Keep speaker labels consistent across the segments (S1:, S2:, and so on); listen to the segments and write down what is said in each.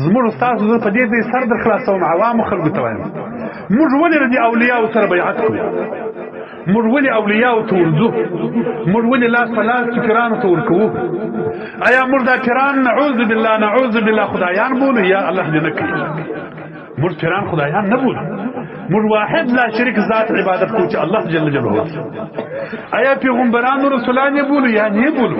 S1: زموږ ستاسو زه په دې ځای سر در خلاصوم عوامو خلکو ته وایم موږ ولې د دې اولیاو سره بیعت کوو موږ ولې اولیاو ته ورځو موږ ولې لاس په لاس پیرانو ته ورکوو آیا موږ دا پیران نعوذ بالله خدایان بولو یا الله دې نه کوي موږ پیران خدایان نه بولو موږ واحد لا شریک ذات عبادت کوو چې الله جل جلاله آیا پیغمبرانو رسولان یې بولو یا نه بولو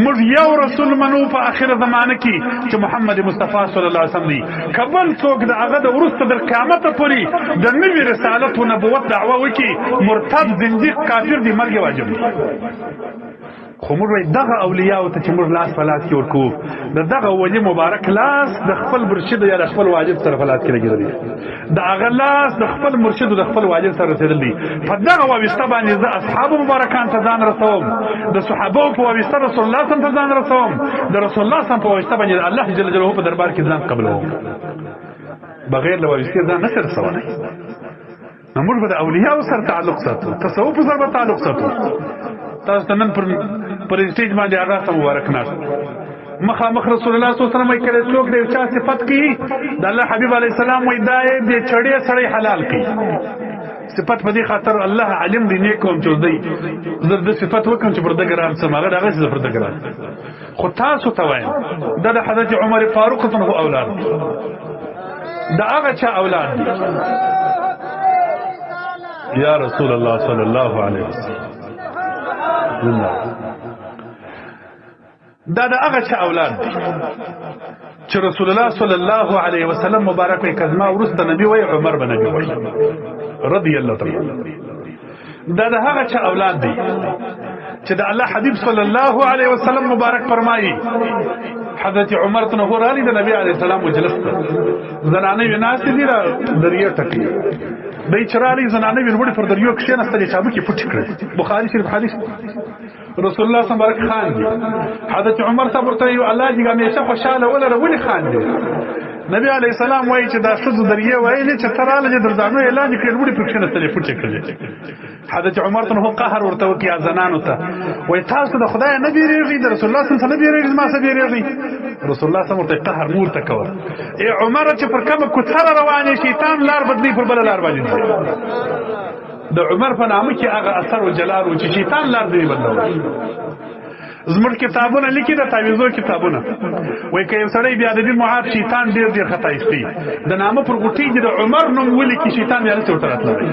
S1: موږ یو رسول منو په اخر زمانه کې چې محمد مصطفی صلی الله علیه وسلم دی کبل څوک د هغه د ورسته در قیامت پورې د نوې رسالت او نبوت دعوه وکي مرتد زنديق کافر دی مرګ واجب دی خو موږ دغه اولیاء ته چې موږ لاس په لاس کې ورکو دغه ولی مبارک لاس د خپل مرشد یا د خپل واجب سره په لاس کې لګیدلی د هغه لاس د خپل مرشد او د خپل واجب سره رسیدلی په دغه واسطه باندې د اصحاب مبارکان ته ځان رسوم د صحابه په واسطه رسول الله صلی الله علیه وسلم ځان رسوم د رسول الله صلی الله علیه وسلم په واسطه باندې الله جل جلاله په دربار کې ځان قبولوم بغیر له واسطه ځان نه سره سوالای موږ به د اولیاء سره تعلق ساتو تصوف سره تعلق ساتو تاسو نن پر سټیج باندې هغه سم مبارک ناست مخامخ رسول الله صلی الله علیه وسلم کړه څوک د چا صفت کی د الله حبیب علی السلام وای دای د چړې سړی حلال کی صفت په دې خاطر الله علم دی نیکوم چې دی زر د صفت وکم چې پرده ګرام سماغه دغه څه پرده ګرام خو تاسو ته وایم د حضرت عمر فاروق ته اولاد دا هغه چا اولاد دي یا رسول الله صلی الله علیه وسلم دا هغه چا اولاد دي چې رسول الله صلی الله علیه وسلم مبارک وي کزما ورسته نبی وي عمر بن نبی وي رضی الله تعالی دا هغه چا اولاد دي چې د الله حبیب صلی الله علیه وسلم مبارک فرمایي حضرت عمر ته نور علی د نبی علیه السلام مجلس زنانه وناس دي را دریه ټکی دای چرالی زنانه ویلوړي پر دریو کې نستلې چابو کې پټ کړ بخاری شریف حدیث رسول الله صلی الله علیه وسلم خان دي حضرت عمر صاحب ورته یو الله دې همیشه خوشاله ولا ولي خان دي نبی علیہ السلام وایي چې دا شذ دریه وایي چې تراله چې درځانو اعلان کړي وړي پر کې نستلې پټ کړ حضرت عمر ته هو قهر ورته وکي زنانو ته وای تاسو د خدای نبی ریږي د رسول الله صلی الله علیه وسلم نبی ریږي ما سبي ریږي رسول الله صلی الله علیه وسلم قهر مور ته کول ای عمر چې پر کوم کوثر روانه شیطان لار بدلی پر بل لار باندې د عمر په نامه کې هغه اثر او جلال او چې شیطان لار دی بدلول زمر کتابونه لیکي د تعویذو کتابونه وای که یو سړی بیا د دې معاف شیطان ډیر خطا ایستي د نامه پر غوټي د عمر نوم ولي کې شیطان یې له چوټه راتللی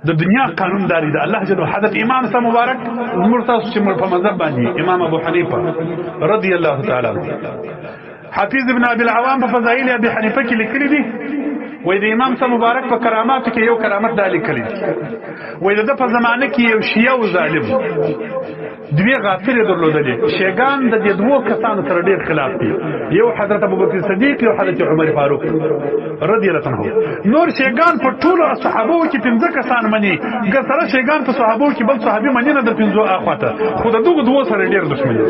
S1: د دنیا قانون داری د الله جل حضرت امام صاحب مبارک مرتضی چې په مذهب باندې امام ابو حنیفه رضی الله تعالی عنہ حافظ ابن ابي العوام په فضائل ابي حنیفه کې لیکلي دي وای د امام صاحب مبارک په کرامات کې یو کرامت دا لیکلي وای د په زمانه کې یو شیعه او ظالم دوی غافل درلودلې شیګان د دې دوه کسانو سره ډیر خلاف دي یو حضرت ابوبکر صدیق یو حضرت عمر فاروق رضی الله عنه نور شیګان په ټولو صحابو کې 15 کسان مني ګسره شیګان په صحابو کې بل صحابي مني نه د 15 اخواته خو د دغه دوه سره ډیر دښمني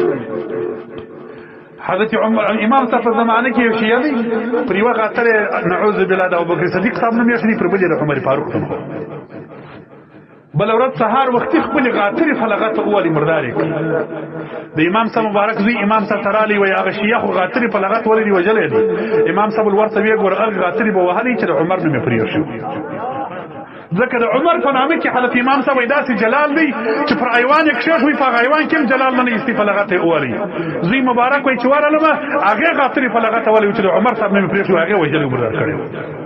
S1: حضرت عمر امام صاحب زمانه کې یو شیعه دی پر یو غاتره نعوذ بالله د ابوبکر صدیق صاحب نوم یې شری پر بل د عمر فاروق بل ورځ سهار وخت خپل غاتری فلغت اولی مرداري د امام صاحب مبارک زوی امام صاحب ترالی وی هغه شیخ غاتری فلغت ولې وجلې دي امام صاحب ورته وی ګور هغه غاتری به وهلي چې عمر نوم پریو شو ذکر عمر په نامه کې حضرت امام صاحب داسې جلال دی چې پر ایوان یک شیخ وی په ایوان کې جلال نه استی فلغت اولی زوی مبارک وی چې ورلمه هغه غاتری فلغت ولې چې عمر صاحب نوم پریو شو هغه وجلې مردار کړو